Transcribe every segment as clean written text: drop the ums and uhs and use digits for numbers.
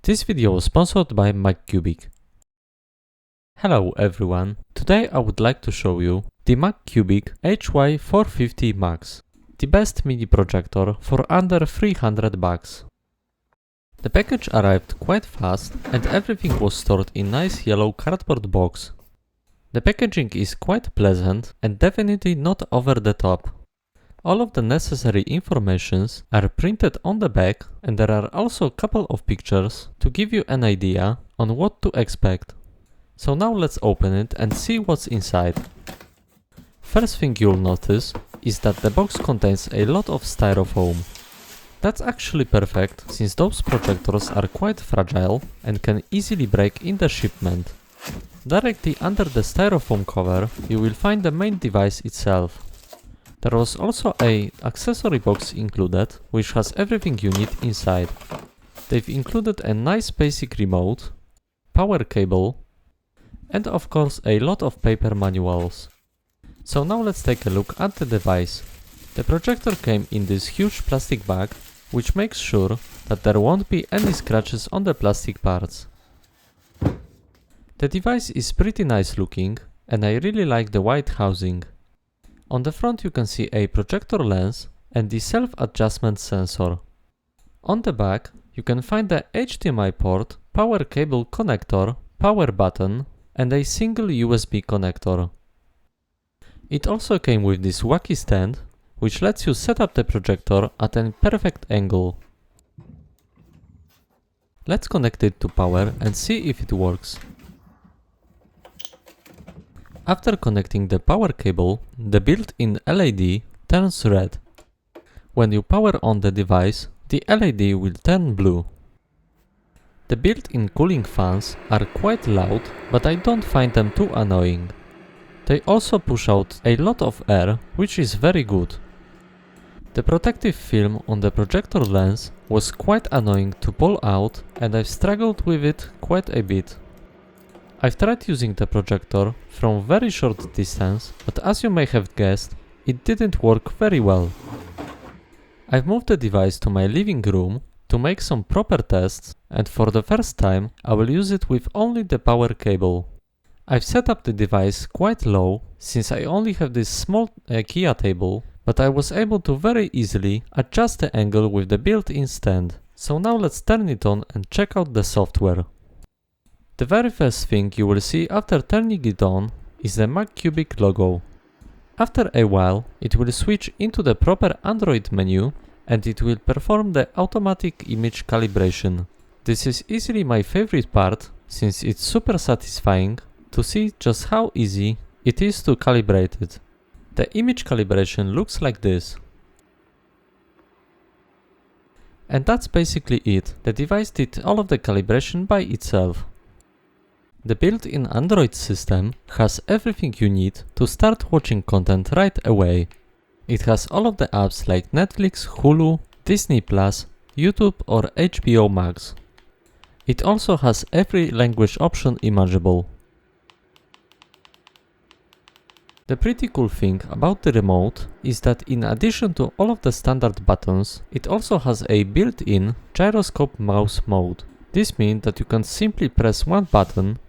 This video was sponsored by Magcubic. Hello everyone, today I would like to show you the Magcubic HY450 Max, the best mini projector for under $300. The package arrived quite fast and everything was stored in nice yellow cardboard box. The packaging is quite pleasant and definitely not over the top. All of the necessary informations are printed on the back and there are also a couple of pictures to give you an idea on what to expect. So now let's open it and see what's inside. First thing you'll notice is that the box contains a lot of styrofoam. That's actually perfect since those projectors are quite fragile and can easily break in the shipment. Directly under the styrofoam cover you will find the main device itself. There was also an accessory box included, which has everything you need inside. They've included a nice basic remote, power cable, and of course a lot of paper manuals. So now let's take a look at the device. The projector came in this huge plastic bag, which makes sure that there won't be any scratches on the plastic parts. The device is pretty nice looking, and I really like the white housing. On the front you can see a projector lens and the self-adjustment sensor. On the back you can find the HDMI port, power cable connector, power button and a single USB connector. It also came with this wacky stand, which lets you set up the projector at a perfect angle. Let's connect it to power and see if it works. After connecting the power cable, the built-in LED turns red. When you power on the device, the LED will turn blue. The built-in cooling fans are quite loud, but I don't find them too annoying. They also push out a lot of air, which is very good. The protective film on the projector lens was quite annoying to pull out and I've struggled with it quite a bit. I've tried using the projector from very short distance, but as you may have guessed, it didn't work very well. I've moved the device to my living room to make some proper tests, and for the first time I will use it with only the power cable. I've set up the device quite low, since I only have this small IKEA table, but I was able to very easily adjust the angle with the built-in stand. So now let's turn it on and check out the software. The very first thing you will see after turning it on is the Magcubic logo. After a while it will switch into the proper Android menu and it will perform the automatic image calibration. This is easily my favorite part since it's super satisfying to see just how easy it is to calibrate it. The image calibration looks like this. And that's basically it. The device did all of the calibration by itself. The built-in Android system has everything you need to start watching content right away. It has all of the apps like Netflix, Hulu, Disney+, YouTube or HBO Max. It also has every language option imaginable. The pretty cool thing about the remote is that in addition to all of the standard buttons, it also has a built-in gyroscope mouse mode. This means that you can simply press one button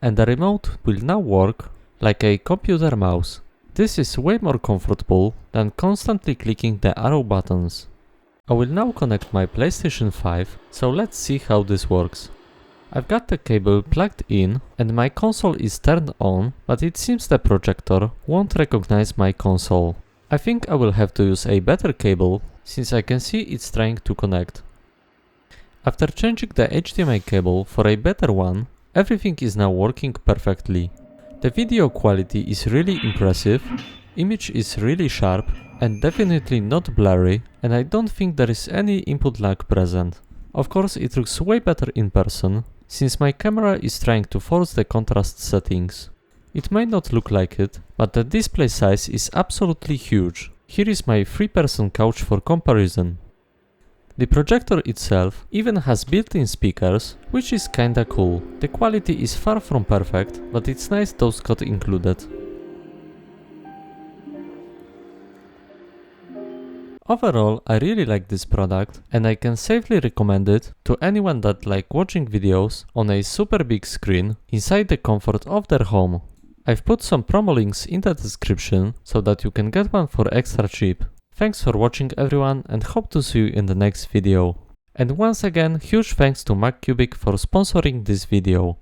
and the remote will now work like a computer mouse. This is way more comfortable than constantly clicking the arrow buttons. I will now connect my PlayStation 5, so let's see how this works. I've got the cable plugged in and my console is turned on, but it seems the projector won't recognize my console. I think I will have to use a better cable since I can see it's trying to connect. After changing the HDMI cable for a better one, everything is now working perfectly. The video quality is really impressive, image is really sharp and definitely not blurry, and I don't think there is any input lag present. Of course it looks way better in person, since my camera is trying to force the contrast settings. It may not look like it, but the display size is absolutely huge. Here is my 3-person couch for comparison. The projector itself even has built-in speakers, which is kinda cool. The quality is far from perfect, but it's nice those got included. Overall, I really like this product and I can safely recommend it to anyone that like watching videos on a super big screen inside the comfort of their home. I've put some promo links in the description so that you can get one for extra cheap. Thanks for watching everyone and hope to see you in the next video. And once again, huge thanks to Magcubic for sponsoring this video.